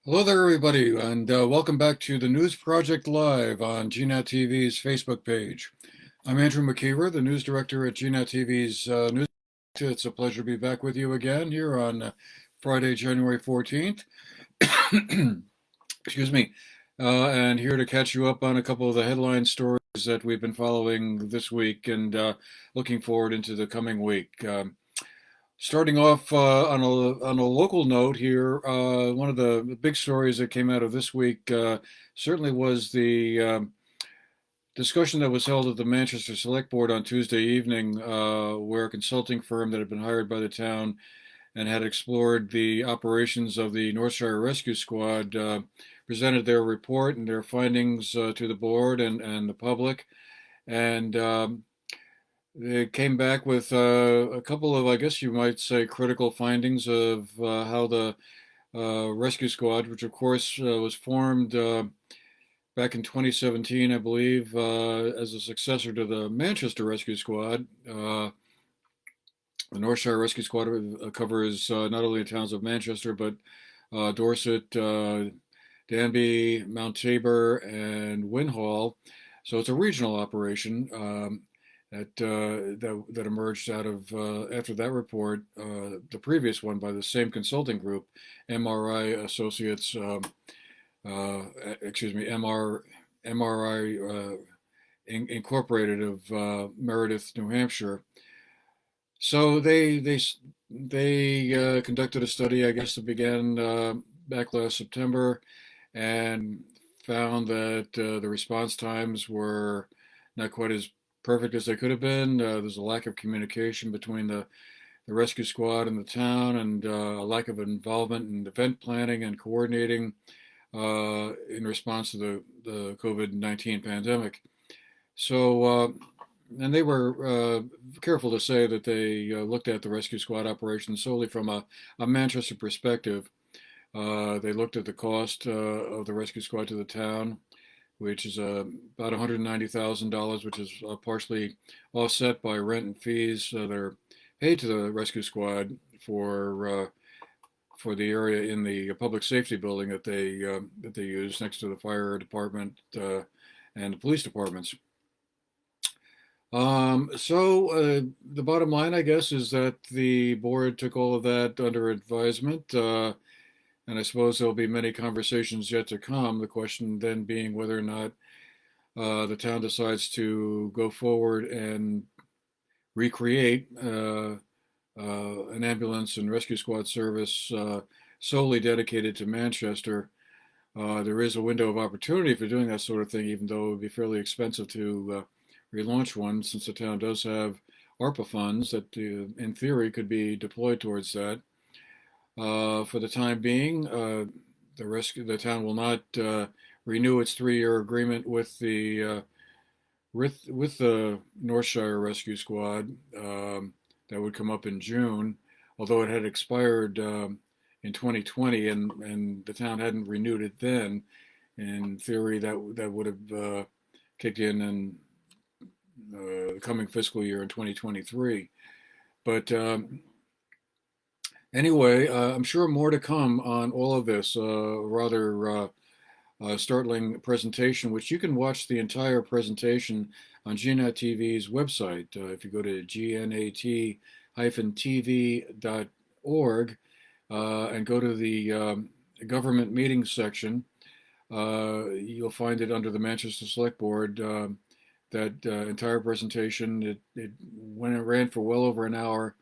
Hello there, everybody, and welcome back to the News Project Live on GNAT-TV's Facebook page. I'm Andrew McKeever, the news director at GNAT-TV's News. It's a pleasure to be back with you again here on Friday, January 14th. Excuse me. And here to catch you up on a couple of the headline stories that we've been following this week and looking forward into the coming week. Starting off on a local note here, one of the big stories that came out of this week certainly was the discussion that was held at the Manchester Select Board on Tuesday evening, where a consulting firm that had been hired by the town and had explored the operations of the North Shire Rescue Squad presented their report and their findings to the board and the public. And they came back with a couple of, I guess you might say, critical findings of how the rescue squad, which of course was formed back in 2017, I believe, as a successor to the Manchester Rescue Squad. The North Shire Rescue Squad covers not only the towns of Manchester, but Dorset, Danby, Mount Tabor, and Winhall. So it's a regional operation. That emerged out of after that report, the previous one by the same consulting group, MRI Associates, excuse me, MRI Incorporated of Meredith, New Hampshire. So they conducted a study, I guess, that began back last September, and found that the response times were not quite as perfect as they could have been. There's a lack of communication between the rescue squad and the town, and a lack of involvement in event planning and coordinating in response to the COVID-19 pandemic. So, and they were careful to say that they looked at the rescue squad operation solely from a Manchester perspective. They looked at the cost of the rescue squad to the town, which is about $190,000, which is partially offset by rent and fees that are paid to the rescue squad for the area in the public safety building that they use next to the fire department and the police departments. The bottom line, I guess, is that the board took all of that under advisement. And I suppose there'll be many conversations yet to come. The question then being whether or not the town decides to go forward and recreate an ambulance and rescue squad service solely dedicated to Manchester. There is a window of opportunity for doing that sort of thing, even though it would be fairly expensive to relaunch one, since the town does have ARPA funds that, in theory, could be deployed towards that. For the time being, the town will not renew its 3-year agreement with the North Shire Rescue Squad. That would come up in June, although it had expired in 2020, and the town hadn't renewed it then. In theory, that would have kicked in the coming fiscal year in 2023. But anyway, I'm sure more to come on all of this rather startling presentation, which you can watch the entire presentation on GNAT TV's website. If you go to gnat-tv.org and go to the government meetings section, you'll find it under the Manchester Select Board. That entire presentation, it ran for well over an hour,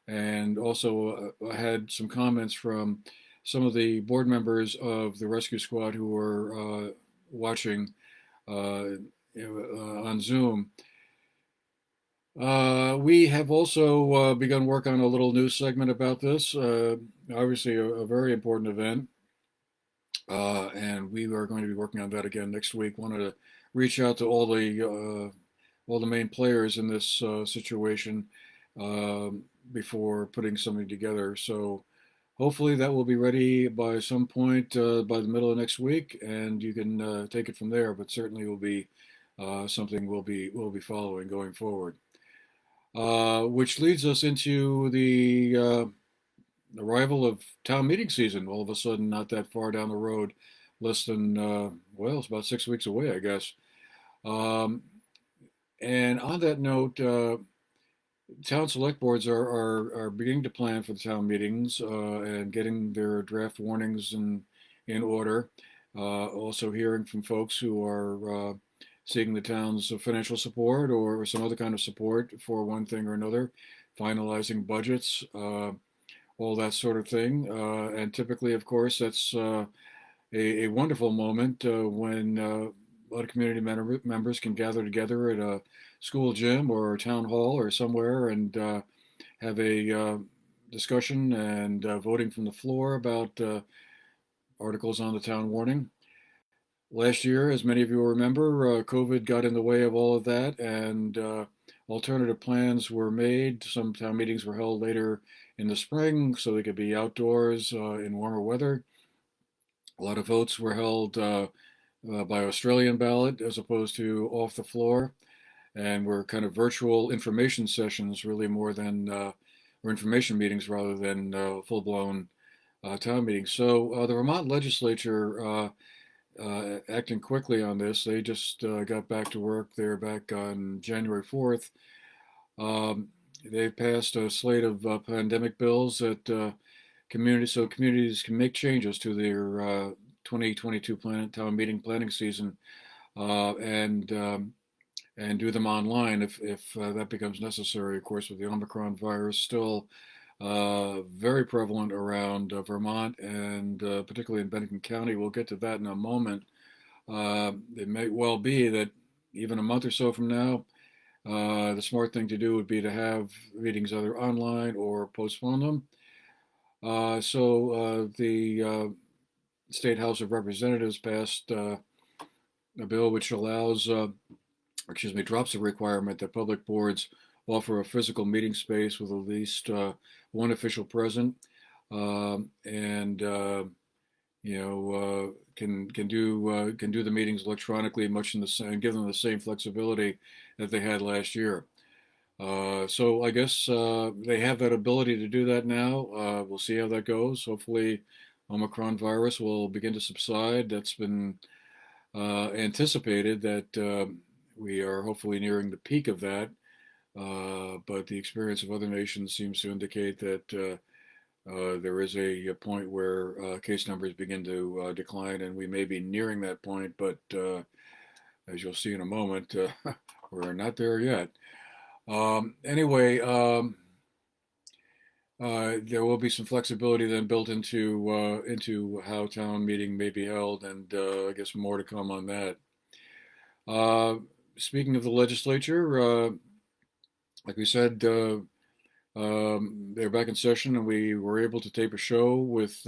and also had some comments from some of the board members of the rescue squad who were watching on Zoom. We have also begun work on a little news segment about this. Obviously, a very important event, and we are going to be working on that again next week. Wanted to reach out to all the main players in this situation before putting something together. So hopefully that will be ready by some point by the middle of next week, and you can take it from there. But certainly will be something we'll be following going forward. Which leads us into arrival of town meeting season. All of a sudden, not that far down the road, less than well, it's about 6 weeks away, I guess. Um, and on that note, town select boards are beginning to plan for the town meetings and getting their draft warnings in order. Also hearing from folks who are seeking the town's financial support or some other kind of support for one thing or another, finalizing budgets, all that sort of thing. And typically, of course, that's a wonderful moment when a lot of community members can gather together at a school gym or a town hall or somewhere and have a discussion and voting from the floor about articles on the town warning. Last year, as many of you will remember, COVID got in the way of all of that, and alternative plans were made. Some town meetings were held later in the spring so they could be outdoors in warmer weather. A lot of votes were held by Australian ballot as opposed to off the floor, and were kind of virtual information sessions, really more than or information meetings rather than full-blown town meetings. So the Vermont legislature, acting quickly on this, they just got back to work. They're back on January 4th. Um, they passed a slate of pandemic bills that communities can make changes to their 2022 town meeting planning season uh, and um, and do them online if that becomes necessary. Of course, with the Omicron virus still very prevalent around Vermont and particularly in Bennington County. We'll get to that in a moment. It may well be that even a month or so from now, the smart thing to do would be to have meetings either online or postpone them. The State House of Representatives passed a bill which drops the requirement that public boards offer a physical meeting space with at least one official present, and can do the meetings electronically, much in the same, give them the same flexibility that they had last year. So I guess they have that ability to do that now. We'll see how that goes. Hopefully, Omicron virus will begin to subside. That's been anticipated that we are hopefully nearing the peak of that. But the experience of other nations seems to indicate that there is a point where case numbers begin to decline, and we may be nearing that point. But as you'll see in a moment, we're not there yet. Anyway, there will be some flexibility then built into how town meeting may be held, and I guess more to come on that. Uh, Speaking of the legislature, like we said, they're back in session, and we were able to tape a show with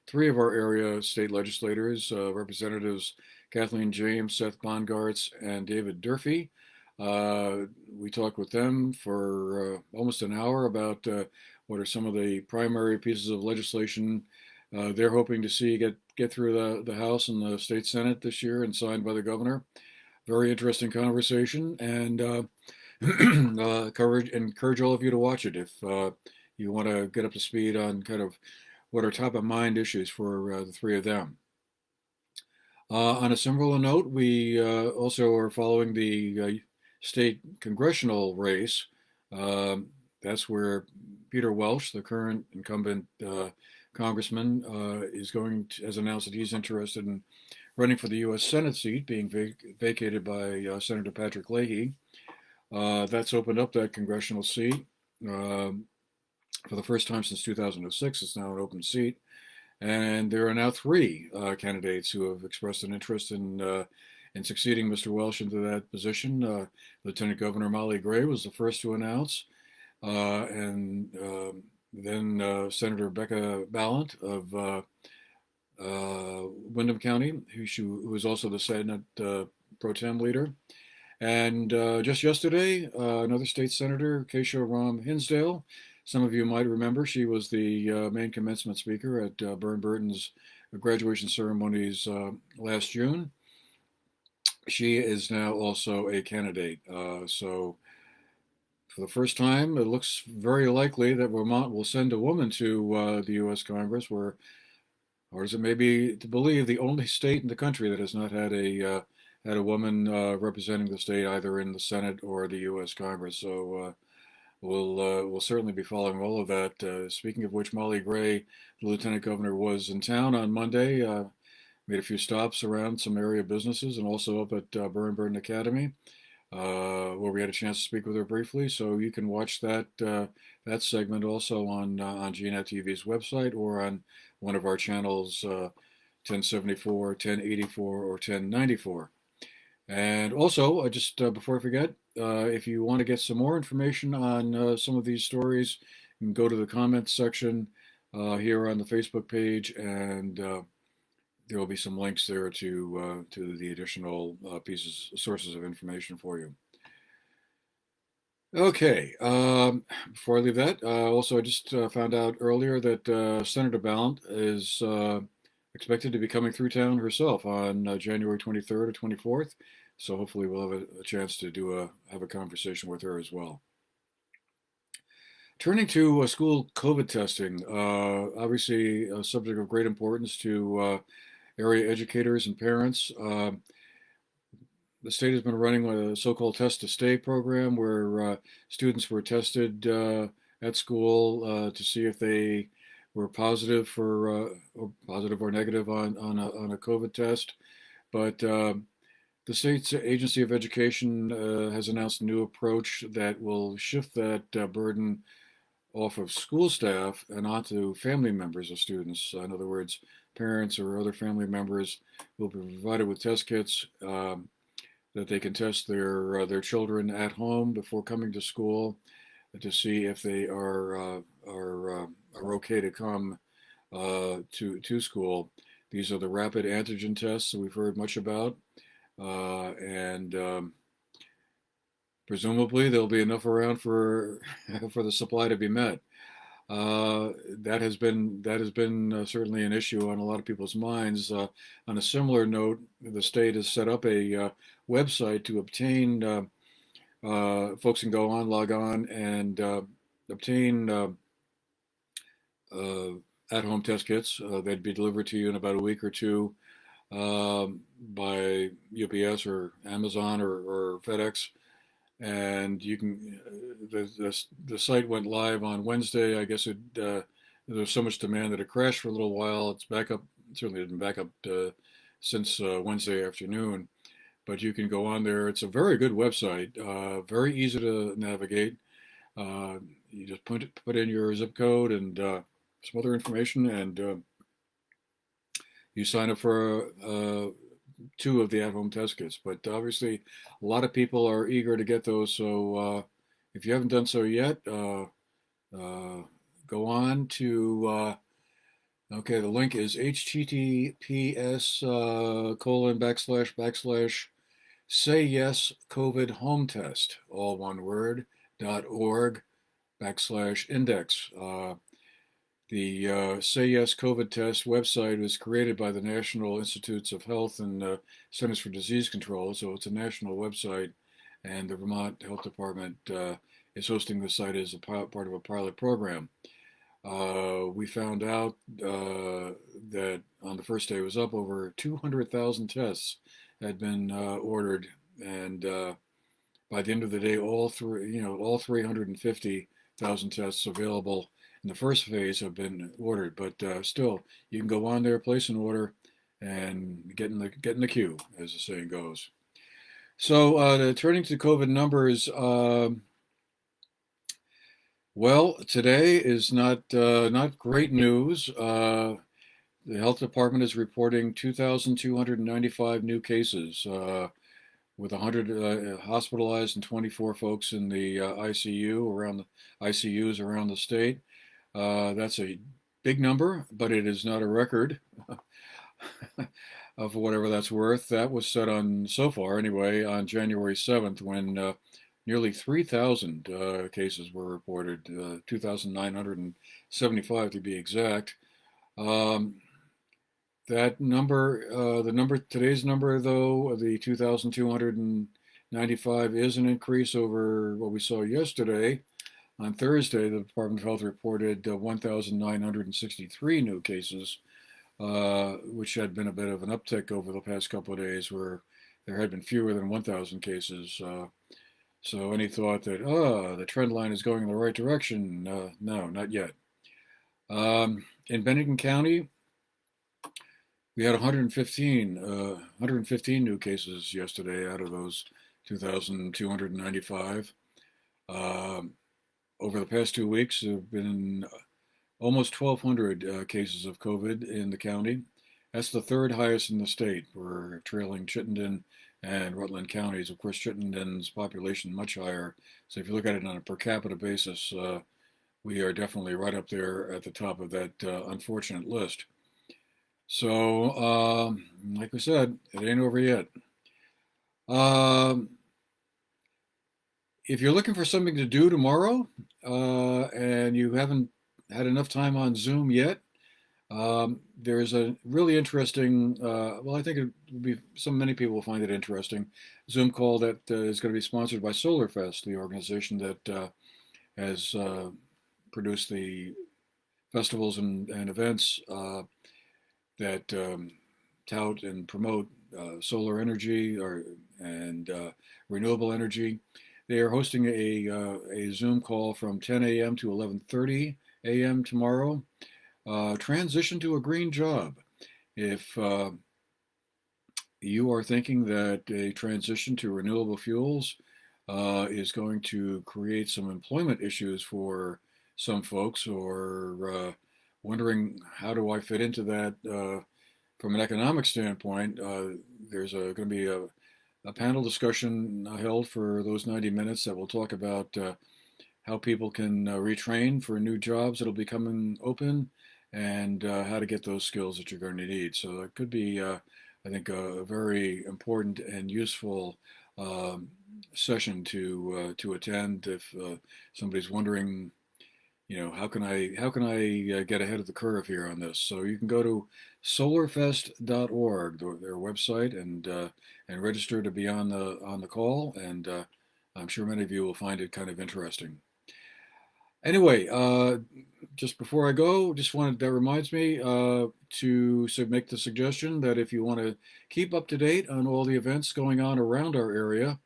three of our area state legislators, Representatives Kathleen James, Seth Bongartz, and David Durfee. We talked with them for almost an hour about what are some of the primary pieces of legislation they're hoping to see get through the House and the state Senate this year and signed by the governor. Very interesting conversation, and encourage all of you to watch it if you want to get up to speed on kind of what are top of mind issues for the three of them. On a similar note, we also are following the state congressional race. That's where Peter Welch, the current incumbent congressman, has announced that he's interested in running for the U.S. Senate seat, being vacated by Senator Patrick Leahy. That's opened up that congressional seat. For the first time since 2006, it's now an open seat. And there are now three candidates who have expressed an interest in succeeding Mr. Welch into that position. Lieutenant Governor Molly Gray was the first to announce, and then Senator Becca Ballant of Windham County, who is also the Senate pro tem leader. And just yesterday, another state senator, Keisha Ram Hinsdale. Some of you might remember she was the main commencement speaker at Burn Burton's graduation ceremonies last June. She is now also a candidate. So For the first time, it looks very likely that Vermont will send a woman to the U.S. Congress, where, or as it may be to believe, the only state in the country that has not had a woman representing the state either in the Senate or the U.S. Congress. So we'll certainly be following all of that. Speaking of which, Molly Gray, the lieutenant governor, was in town on Monday. Made a few stops around some area businesses and also up at Burn Academy, where we had a chance to speak with her briefly. So you can watch that segment also on GNAT-TV's website or on one of our channels, 1074, 1084, or 1094. And also, just before I forget, if you want to get some more information on some of these stories, you can go to the comments section here on the Facebook page, and there will be some links there to the additional sources of information for you. Okay, before I leave that, also I just found out earlier that Senator Ballant is expected to be coming through town herself on January 23rd or 24th. So hopefully we'll have a chance to have a conversation with her as well. Turning to school COVID testing, obviously a subject of great importance to area educators and parents. The state has been running a so-called Test to Stay program where students were tested at school to see if they were positive or positive or negative on a COVID test. But the state's Agency of Education has announced a new approach that will shift that burden off of school staff and onto family members of students. In other words, parents or other family members will be provided with test kits that they can test their children at home before coming to school to see if they are okay to come to school. These are the rapid antigen tests that we've heard much about, and presumably there'll be enough around for for the supply to be met. That has been certainly an issue on a lot of people's minds. On a similar note, the state has set up a website to obtain. Folks can log on, and obtain at-home test kits. They'd be delivered to you in about a week or two by UPS or Amazon or FedEx. And you can the site went live on Wednesday. I guess there was so much demand that it crashed for a little while. It's back up. Certainly didn't back up since Wednesday afternoon. But you can go on there. It's a very good website. Very easy to navigate. You just put in your zip code and some other information, and you sign up for two of the at-home test kits. But obviously, a lot of people are eager to get those. So if you haven't done so yet, go on to. Okay, the link is https // say yes COVID home test, all one word, .org/index. The Say Yes COVID Test website was created by the National Institutes of Health and Centers for Disease Control, so it's a national website, and the Vermont Health Department is hosting the site as a part of a pilot program. We found out that on the first day it was up, over 200,000 tests had been ordered, and by the end of the day, all 350,000 tests available in the first phase have been ordered. But still, you can go on there, place an order, and get in the queue, as the saying goes. So turning to COVID numbers, well, today is not great news. The health department is reporting 2,295 new cases, with 100 hospitalized and 24 folks in the ICUs around the state. That's a big number, but it is not a record of whatever that's worth. That was set on, so far anyway, on January 7th, when nearly 3,000 cases were reported, 2,975 to be exact. That number, today's number though, the 2,295, 95 is an increase over what we saw yesterday. On Thursday, the Department of Health reported 1,963 new cases, which had been a bit of an uptick over the past couple of days where there had been fewer than 1,000 cases. So any thought that, the trend line is going in the right direction, no, not yet. In Bennington County, we had 115 new cases yesterday out of those 2,295. Over the past 2 weeks, there have been almost 1,200 cases of COVID in the county. That's the third highest in the state. We're trailing Chittenden and Rutland counties. Of course, Chittenden's population much higher. So if you look at it on a per capita basis, we are definitely right up there at the top of that unfortunate list. So, like we said, it ain't over yet. If you're looking for something to do tomorrow and you haven't had enough time on Zoom yet, there's a really interesting, well, I think it will be, many people will find it interesting, Zoom call that is going to be sponsored by SolarFest, the organization that has produced the festivals and events that tout and promote solar energy and renewable energy. They are hosting a Zoom call from 10 a.m. to 11:30 a.m. tomorrow. Transition to a green job. If you are thinking that a transition to renewable fuels is going to create some employment issues for some folks, or wondering how do I fit into that from an economic standpoint, there's going to be a panel discussion held for those 90 minutes that will talk about how people can retrain for new jobs that'll be coming open, and how to get those skills that you're going to need. So it could be, I think, a very important and useful session to attend if somebody's wondering, how can I get ahead of the curve here on this? So you can go to solarfest.org, their website, and register to be on the call. And I'm sure many of you will find it kind of interesting. Anyway, just before I go, that reminds me to make the suggestion that if you want to keep up to date on all the events going on around our area,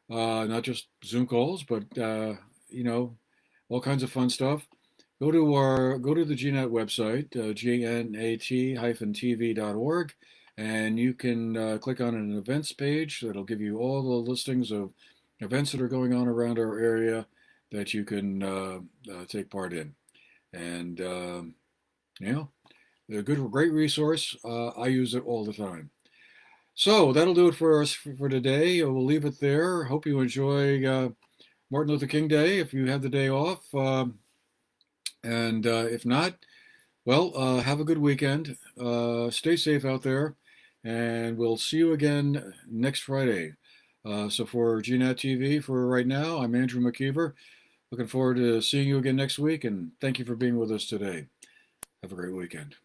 not just Zoom calls, but all kinds of fun stuff, go to the GNAT website, GNAT-TV.org, and you can click on an events page that'll give you all the listings of events that are going on around our area that you can take part in. And they're a great resource. I use it all the time. So that'll do it for us for today. We'll leave it there. Hope you enjoy Martin Luther King Day if you have the day off. And if not, well, have a good weekend. Stay safe out there. And we'll see you again next Friday. So for GNAT TV, for right now, I'm Andrew McKeever. Looking forward to seeing you again next week, and thank you for being with us today. Have a great weekend.